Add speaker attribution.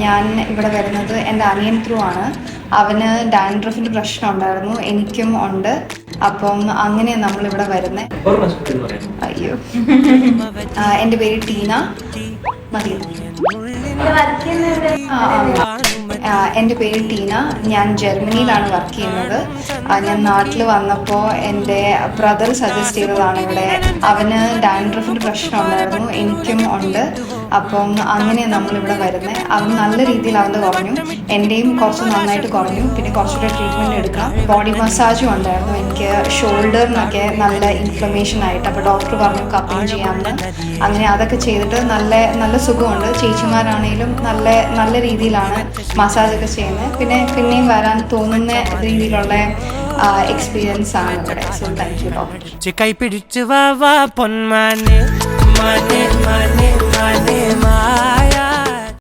Speaker 1: ഞാൻ ഇവിടെ വരുന്നത് എൻ്റെ അനിയൻ ത്രൂ ആണ്. അവന് ഡാൻഡ്രഫിൻ്റെ പ്രശ്നം ഉണ്ടായിരുന്നു, എനിക്കും ഉണ്ട്. അപ്പം അങ്ങനെ നമ്മളിവിടെ വരുന്നത്. അയ്യോ, എൻ്റെ പേര് ടീന. മതി. എൻ്റെ പേര് ടീന. ഞാൻ ജർമ്മനിയിലാണ് വർക്ക് ചെയ്യുന്നത്. ഞാൻ നാട്ടിൽ വന്നപ്പോൾ എൻ്റെ ബ്രദർ സജസ്റ്റ് ചെയ്തതാണ് ഇവിടെ. അവന് ഡാൻഡ്രഫിൻ്റെ പ്രശ്നം ഉണ്ടായിരുന്നു, എനിക്കും ഉണ്ട്. അപ്പം അങ്ങനെ നമ്മളിവിടെ വരുന്നത്. അവൻ നല്ല രീതിയിൽ അവൻ്റെ കുറഞ്ഞു, എൻ്റെയും കുറച്ച് നന്നായിട്ട് കുറഞ്ഞു. പിന്നെ കുറച്ചുകൂടെ ട്രീറ്റ്മെൻറ്റ് എടുക്കണം. ബോഡി മസാജും ഉണ്ടായിരുന്നു എനിക്ക്, ഷോൾഡറിനൊക്കെ നല്ല ഇൻഫ്ലമേഷൻ ആയിട്ട്. അപ്പോൾ ഡോക്ടർ പറഞ്ഞു കപ്പിങ് ചെയ്യാമെന്ന്. അങ്ങനെ അതൊക്കെ ചെയ്തിട്ട് നല്ല നല്ല സുഖമുണ്ട്. ചേച്ചിമാരാണെങ്കിലും നല്ല രീതിയിലാണ് മസാജൊക്കെ ചെയ്യുന്നത്. പിന്നെയും വരാൻ തോന്നുന്ന രീതിയിലുള്ള എക്സ്പീരിയൻസ് ആണ് ഇവിടെ. So thank you doctor.
Speaker 2: കൈ പിടിച്ചു വാ പൊന്മാനെ മാനെ മാനെ മാനെ മാ